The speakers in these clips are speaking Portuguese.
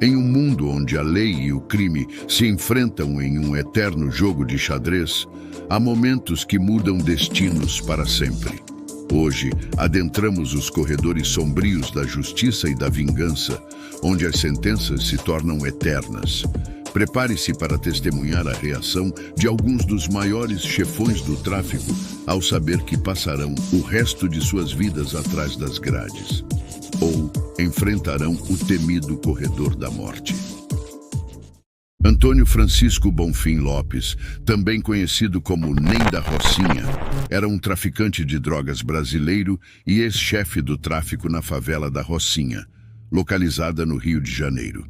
Em um mundo onde a lei e o crime se enfrentam em um eterno jogo de xadrez, há momentos que mudam destinos para sempre. Hoje, adentramos os corredores sombrios da justiça e da vingança, onde as sentenças se tornam eternas. Prepare-se para testemunhar a reação de alguns dos maiores chefões do tráfico ao saber que passarão o resto de suas vidas atrás das grades. Ou enfrentarão o temido corredor da morte. Antônio Francisco Bonfim Lopes, também conhecido como Ney da Rocinha, era um traficante de drogas brasileiro e ex-chefe do tráfico na favela da Rocinha, localizada no Rio de Janeiro.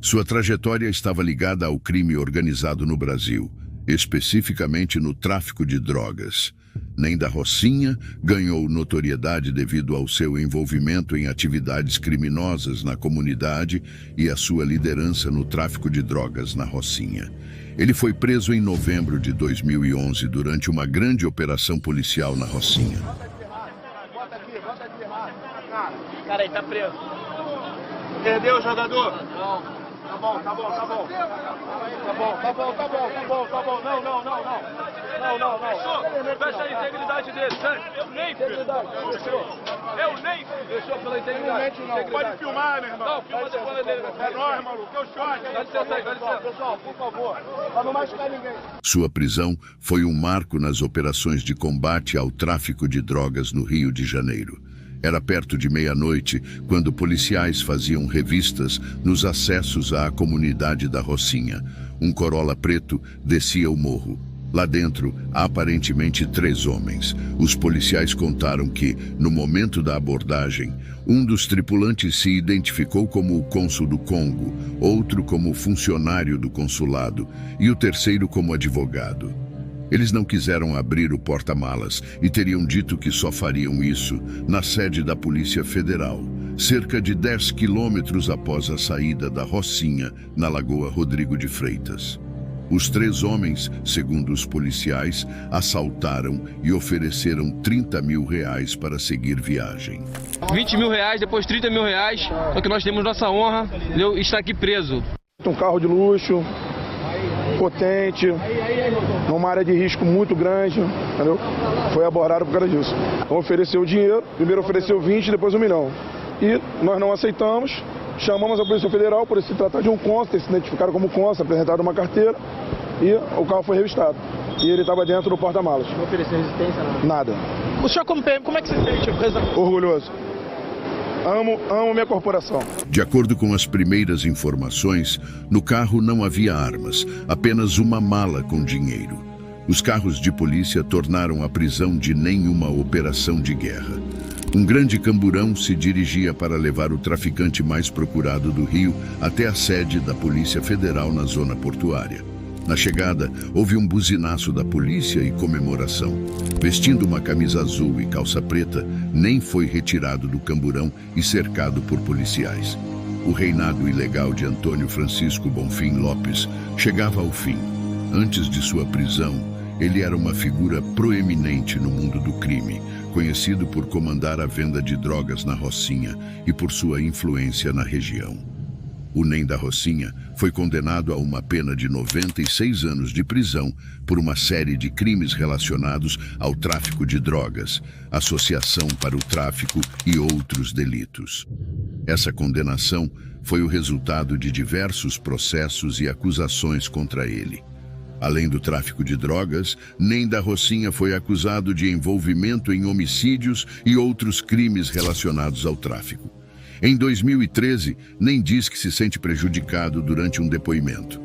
Sua trajetória estava ligada ao crime organizado no Brasil, especificamente no tráfico de drogas. Ney da Rocinha ganhou notoriedade devido ao seu envolvimento em atividades criminosas na comunidade e a sua liderança no tráfico de drogas na Rocinha. Ele foi preso em novembro de 2011 durante uma grande operação policial na Rocinha. Cara, aí tá preso. Perdeu o jogador? Não. Tá bom. Não. Fecha a integridade dele, sério. Eu nem, filho. Eu nem. Fechou pela integridade. Pode filmar, meu irmão. Não, filma depois dele. É nóis, maluco. Eu choque. Dá licença aí, dá licença. Pessoal, por favor. Pra não machucar ninguém. Sua prisão foi um marco nas operações de combate ao tráfico de drogas no Rio de Janeiro. Era perto de meia-noite, quando policiais faziam revistas nos acessos à comunidade da Rocinha. Um Corolla preto descia o morro. Lá dentro, há aparentemente 3 homens. Os policiais contaram que, no momento da abordagem, um dos tripulantes se identificou como o cônsul do Congo, outro como funcionário do consulado e o terceiro como advogado. Eles não quiseram abrir o porta-malas e teriam dito que só fariam isso na sede da Polícia Federal, cerca de 10 quilômetros após a saída da Rocinha, na Lagoa Rodrigo de Freitas. Os 3 homens, segundo os policiais, assaltaram e ofereceram R$30 mil para seguir viagem. R$20 mil, depois R$30 mil, só que nós temos nossa honra de estar aqui preso. Um carro de luxo, potente, numa área de risco muito grande, entendeu? Foi abordado por causa disso. Então ofereceu o dinheiro, primeiro ofereceu 20, depois 1 milhão. E nós não aceitamos, chamamos a Polícia Federal por se tratar de um cônsul, se identificaram como cônsul, apresentaram uma carteira e o carro foi revistado. E ele estava dentro do porta-malas. Não ofereceu resistência, não? Nada. O senhor como PM, como é que se sente? Orgulhoso. Amo minha corporação. De acordo com as primeiras informações, no carro não havia armas, apenas uma mala com dinheiro. Os carros de polícia tornaram a prisão de nenhuma operação de guerra. Um grande camburão se dirigia para levar o traficante mais procurado do Rio até a sede da Polícia Federal na zona portuária. Na chegada, houve um buzinaço da polícia e comemoração. Vestindo uma camisa azul e calça preta, Ney foi retirado do camburão e cercado por policiais. O reinado ilegal de Antônio Francisco Bonfim Lopes chegava ao fim. Antes de sua prisão, ele era uma figura proeminente no mundo do crime, conhecido por comandar a venda de drogas na Rocinha e por sua influência na região. O Ney da Rocinha foi condenado a uma pena de 96 anos de prisão por uma série de crimes relacionados ao tráfico de drogas, associação para o tráfico e outros delitos. Essa condenação foi o resultado de diversos processos e acusações contra ele. Além do tráfico de drogas, Ney da Rocinha foi acusado de envolvimento em homicídios e outros crimes relacionados ao tráfico. Em 2013, Ney diz que se sente prejudicado durante um depoimento.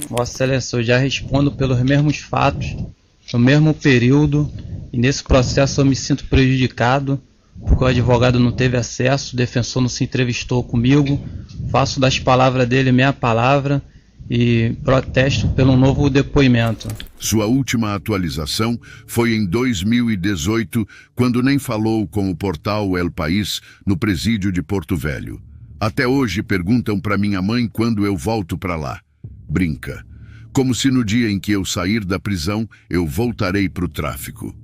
Vossa Excelência, eu já respondo pelos mesmos fatos, no mesmo período, e nesse processo eu me sinto prejudicado, porque o advogado não teve acesso, o defensor não se entrevistou comigo, faço das palavras dele minha palavra e protesto pelo novo depoimento. Sua última atualização foi em 2018, quando Ney falou com o portal El País no presídio de Porto Velho. Até hoje perguntam para minha mãe quando eu volto para lá. Brinca. Como se no dia em que eu sair da prisão, eu voltarei para o tráfico.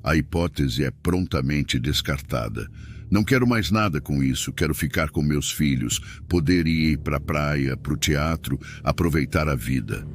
A hipótese é prontamente descartada. Não quero mais nada com isso, quero ficar com meus filhos, poder ir para a praia, para o teatro, aproveitar a vida.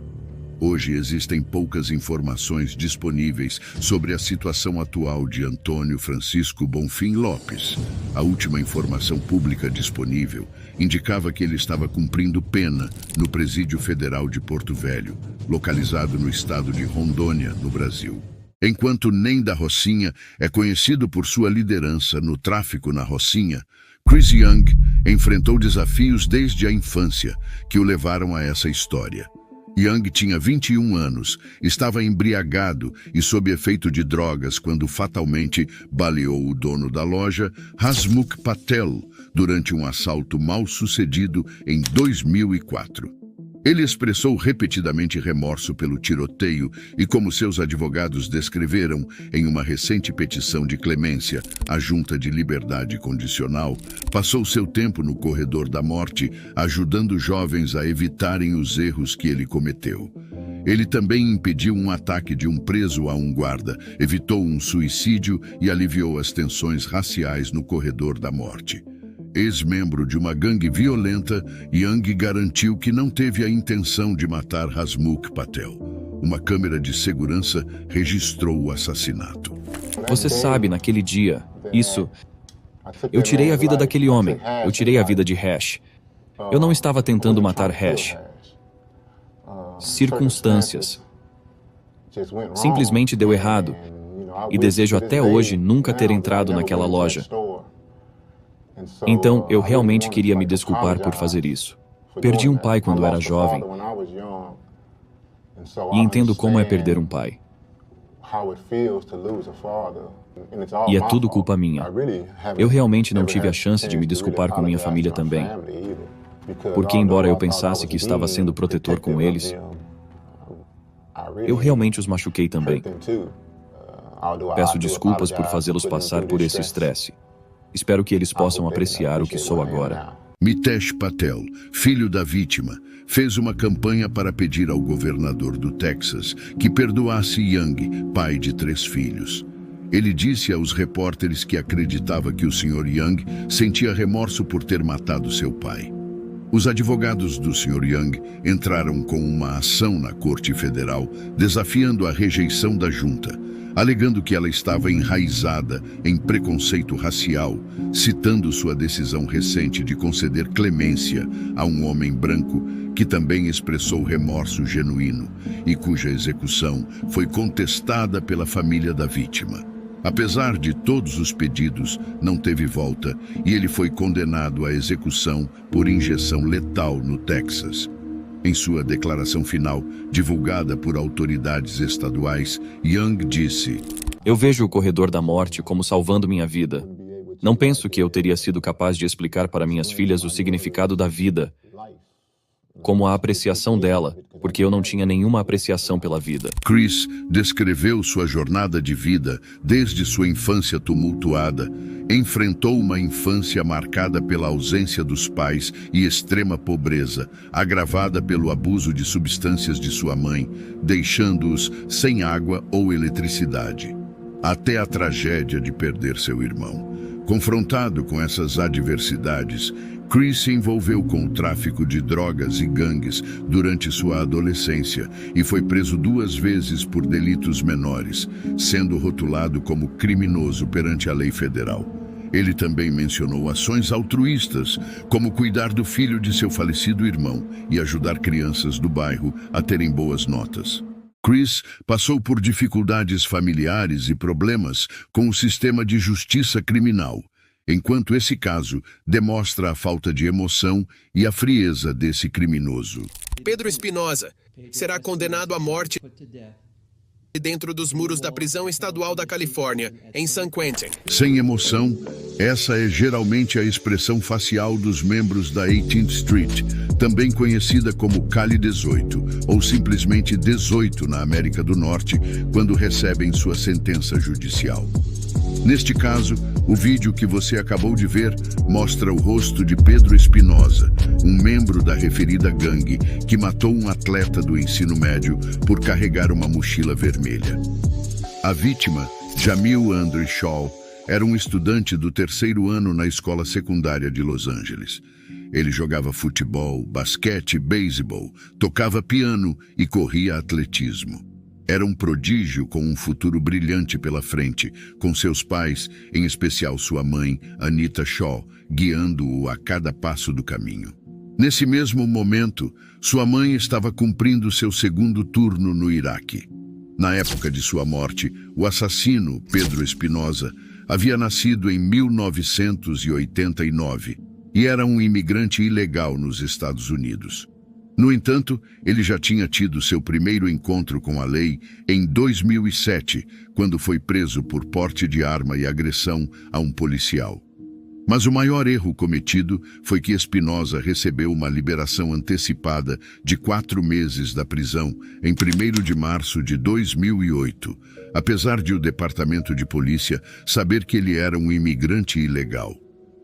Hoje existem poucas informações disponíveis sobre a situação atual de Antônio Francisco Bonfim Lopes. A última informação pública disponível indicava que ele estava cumprindo pena no Presídio Federal de Porto Velho, localizado no estado de Rondônia, no Brasil. Enquanto Ney da Rocinha é conhecido por sua liderança no tráfico na Rocinha, Chris Young enfrentou desafios desde a infância que o levaram a essa história. Young tinha 21 anos, estava embriagado e sob efeito de drogas quando fatalmente baleou o dono da loja, Hasmukh Patel, durante um assalto mal sucedido em 2004. Ele expressou repetidamente remorso pelo tiroteio e, como seus advogados descreveram em uma recente petição de clemência à Junta de Liberdade Condicional, passou seu tempo no corredor da morte, ajudando jovens a evitarem os erros que ele cometeu. Ele também impediu um ataque de um preso a um guarda, evitou um suicídio e aliviou as tensões raciais no corredor da morte. Ex-membro de uma gangue violenta, Young garantiu que não teve a intenção de matar Hasmukh Patel. Uma câmera de segurança registrou o assassinato. Você sabe, naquele dia, eu tirei a vida daquele homem, eu tirei a vida de Hash. Eu não estava tentando matar Hash. Circunstâncias. Simplesmente deu errado. E desejo até hoje nunca ter entrado naquela loja. Então, eu realmente queria me desculpar por fazer isso. Perdi um pai quando era jovem. E entendo como é perder um pai. E é tudo culpa minha. Eu realmente não tive a chance de me desculpar com minha família também. Porque, embora eu pensasse que estava sendo protetor com eles, eu realmente os machuquei também. Peço desculpas por fazê-los passar por esse estresse. Espero que eles possam apreciar o que sou agora. Mitesh Patel, filho da vítima, fez uma campanha para pedir ao governador do Texas que perdoasse Young, pai de 3 filhos. Ele disse aos repórteres que acreditava que o Sr. Young sentia remorso por ter matado seu pai. Os advogados do Sr. Young entraram com uma ação na Corte Federal, desafiando a rejeição da junta, alegando que ela estava enraizada em preconceito racial, citando sua decisão recente de conceder clemência a um homem branco que também expressou remorso genuíno e cuja execução foi contestada pela família da vítima. Apesar de todos os pedidos, não teve volta e ele foi condenado à execução por injeção letal no Texas. Em sua declaração final, divulgada por autoridades estaduais, Young disse: Eu vejo o corredor da morte como salvando minha vida. Não penso que eu teria sido capaz de explicar para minhas filhas o significado da vida, como a apreciação dela, porque eu não tinha nenhuma apreciação pela vida. Chris descreveu sua jornada de vida desde sua infância tumultuada. Enfrentou uma infância marcada pela ausência dos pais e extrema pobreza, agravada pelo abuso de substâncias de sua mãe, deixando-os sem água ou eletricidade, até a tragédia de perder seu irmão. Confrontado com essas adversidades, Chris se envolveu com o tráfico de drogas e gangues durante sua adolescência e foi preso 2 vezes por delitos menores, sendo rotulado como criminoso perante a lei federal. Ele também mencionou ações altruístas, como cuidar do filho de seu falecido irmão e ajudar crianças do bairro a terem boas notas. Chris passou por dificuldades familiares e problemas com o sistema de justiça criminal, enquanto esse caso demonstra a falta de emoção e a frieza desse criminoso. Pedro Espinosa será condenado à morte dentro dos muros da prisão estadual da Califórnia, em San Quentin. Sem emoção, essa é geralmente a expressão facial dos membros da 18th Street, também conhecida como Cali 18, ou simplesmente 18 na América do Norte, quando recebem sua sentença judicial. Neste caso, o vídeo que você acabou de ver mostra o rosto de Pedro Espinosa, um membro da referida gangue que matou um atleta do ensino médio por carregar uma mochila vermelha. A vítima, Jamil Andre Shaw, era um estudante do 3º ano na escola secundária de Los Angeles. Ele jogava futebol, basquete, beisebol, tocava piano e corria atletismo. Era um prodígio com um futuro brilhante pela frente, com seus pais, em especial sua mãe, Anita Shaw, guiando-o a cada passo do caminho. Nesse mesmo momento, sua mãe estava cumprindo seu 2º turno no Iraque. Na época de sua morte, o assassino, Pedro Espinosa, havia nascido em 1989 e era um imigrante ilegal nos Estados Unidos. No entanto, ele já tinha tido seu primeiro encontro com a lei em 2007, quando foi preso por porte de arma e agressão a um policial. Mas o maior erro cometido foi que Espinosa recebeu uma liberação antecipada de 4 meses da prisão em 1º de março de 2008, apesar de o Departamento de Polícia saber que ele era um imigrante ilegal.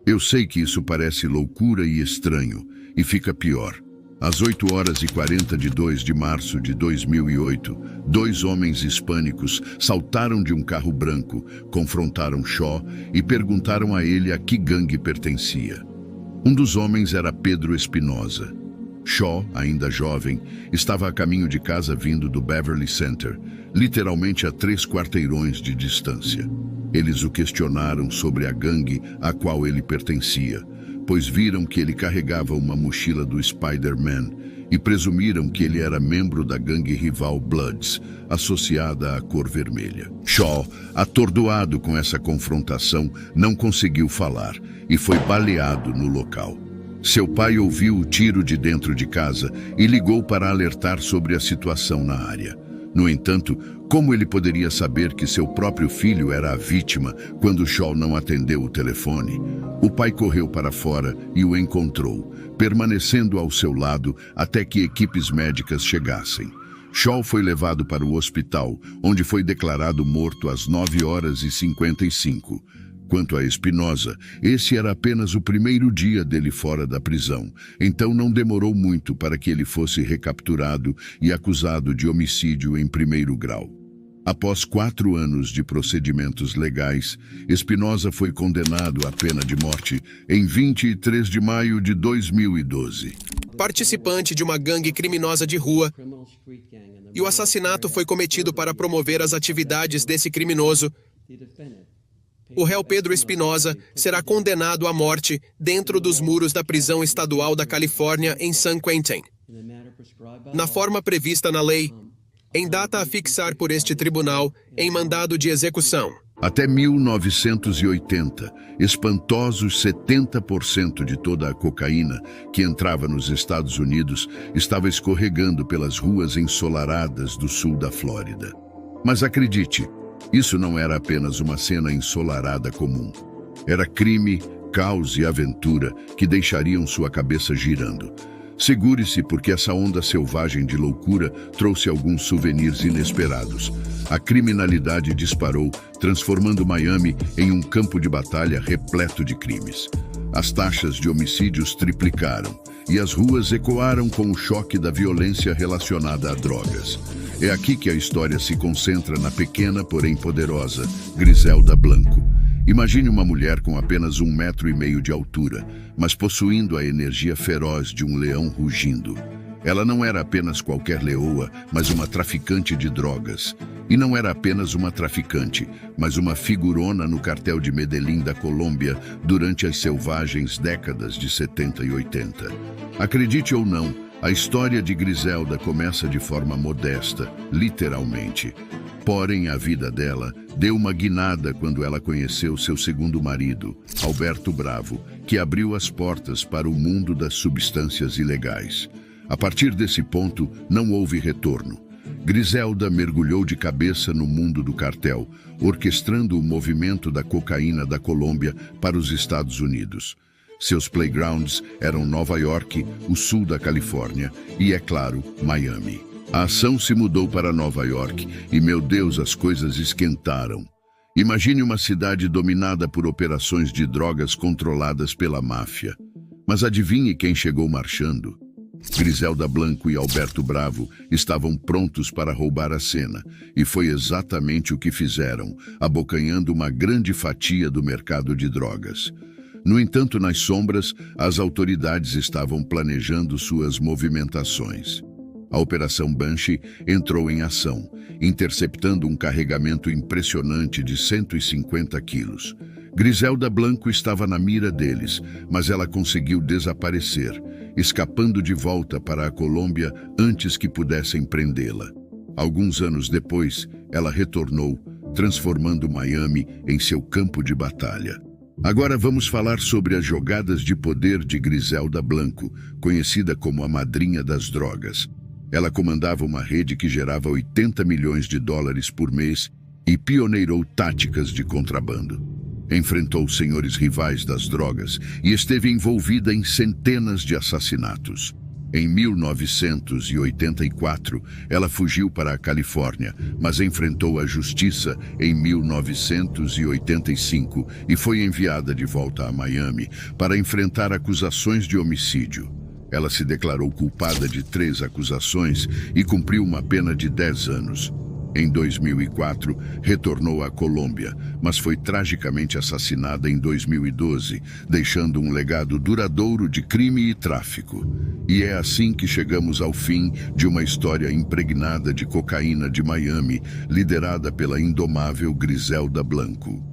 Eu sei que isso parece loucura e estranho, e fica pior. Às 8h40 de março de 2008, 2 homens hispânicos saltaram de um carro branco, confrontaram Shaw e perguntaram a ele a que gangue pertencia. Um dos homens era Pedro Espinosa. Shaw, ainda jovem, estava a caminho de casa vindo do Beverly Center, literalmente a 3 quarteirões de distância. Eles o questionaram sobre a gangue a qual ele pertencia, pois viram que ele carregava uma mochila do Spider-Man e presumiram que ele era membro da gangue rival Bloods, associada à cor vermelha. Shaw, atordoado com essa confrontação, não conseguiu falar e foi baleado no local. Seu pai ouviu o tiro de dentro de casa e ligou para alertar sobre a situação na área. No entanto, como ele poderia saber que seu próprio filho era a vítima quando Shaw não atendeu o telefone? O pai correu para fora e o encontrou, permanecendo ao seu lado até que equipes médicas chegassem. Shaw foi levado para o hospital, onde foi declarado morto às 9h55. Quanto a Espinosa, esse era apenas o primeiro dia dele fora da prisão, então não demorou muito para que ele fosse recapturado e acusado de homicídio em 1º grau. Após 4 anos de procedimentos legais, Espinosa foi condenado à pena de morte em 23 de maio de 2012. Participante de uma gangue criminosa de rua, e o assassinato foi cometido para promover as atividades desse criminoso. O réu Pedro Espinosa será condenado à morte dentro dos muros da prisão estadual da Califórnia em San Quentin, na forma prevista na lei, em data a fixar por este tribunal em mandado de execução. Até 1980, espantosos 70% de toda a cocaína que entrava nos Estados Unidos estava escorregando pelas ruas ensolaradas do sul da Flórida. Mas acredite, isso não era apenas uma cena ensolarada comum. Era crime, caos e aventura que deixariam sua cabeça girando. Segure-se, porque essa onda selvagem de loucura trouxe alguns souvenirs inesperados. A criminalidade disparou, transformando Miami em um campo de batalha repleto de crimes. As taxas de homicídios triplicaram e as ruas ecoaram com o choque da violência relacionada a drogas. É aqui que a história se concentra na pequena, porém poderosa, Griselda Blanco. Imagine uma mulher com apenas 1,5 metros de altura, mas possuindo a energia feroz de um leão rugindo. Ela não era apenas qualquer leoa, mas uma traficante de drogas. E não era apenas uma traficante, mas uma figurona no cartel de Medellín da Colômbia durante as selvagens décadas de 70 e 80. Acredite ou não, a história de Griselda começa de forma modesta, literalmente. Porém, a vida dela deu uma guinada quando ela conheceu seu segundo marido, Alberto Bravo, que abriu as portas para o mundo das substâncias ilegais. A partir desse ponto, não houve retorno. Griselda mergulhou de cabeça no mundo do cartel, orquestrando o movimento da cocaína da Colômbia para os Estados Unidos. Seus playgrounds eram Nova York, o sul da Califórnia e, é claro, Miami. A ação se mudou para Nova York e, meu Deus, as coisas esquentaram. Imagine uma cidade dominada por operações de drogas controladas pela máfia. Mas adivinhe quem chegou marchando? Griselda Blanco e Alberto Bravo estavam prontos para roubar a cena, e foi exatamente o que fizeram, abocanhando uma grande fatia do mercado de drogas. No entanto, nas sombras, as autoridades estavam planejando suas movimentações. A Operação Banshee entrou em ação, interceptando um carregamento impressionante de 150 quilos. Griselda Blanco estava na mira deles, mas ela conseguiu desaparecer, escapando de volta para a Colômbia antes que pudessem prendê-la. Alguns anos depois, ela retornou, transformando Miami em seu campo de batalha. Agora vamos falar sobre as jogadas de poder de Griselda Blanco, conhecida como a madrinha das drogas. Ela comandava uma rede que gerava 80 milhões de dólares por mês e pioneirou táticas de contrabando. Enfrentou senhores rivais das drogas e esteve envolvida em centenas de assassinatos. Em 1984, ela fugiu para a Califórnia, mas enfrentou a justiça em 1985 e foi enviada de volta a Miami para enfrentar acusações de homicídio. Ela se declarou culpada de 3 acusações e cumpriu uma pena de 10 anos. Em 2004, retornou à Colômbia, mas foi tragicamente assassinada em 2012, deixando um legado duradouro de crime e tráfico. E é assim que chegamos ao fim de uma história impregnada de cocaína de Miami, liderada pela indomável Griselda Blanco.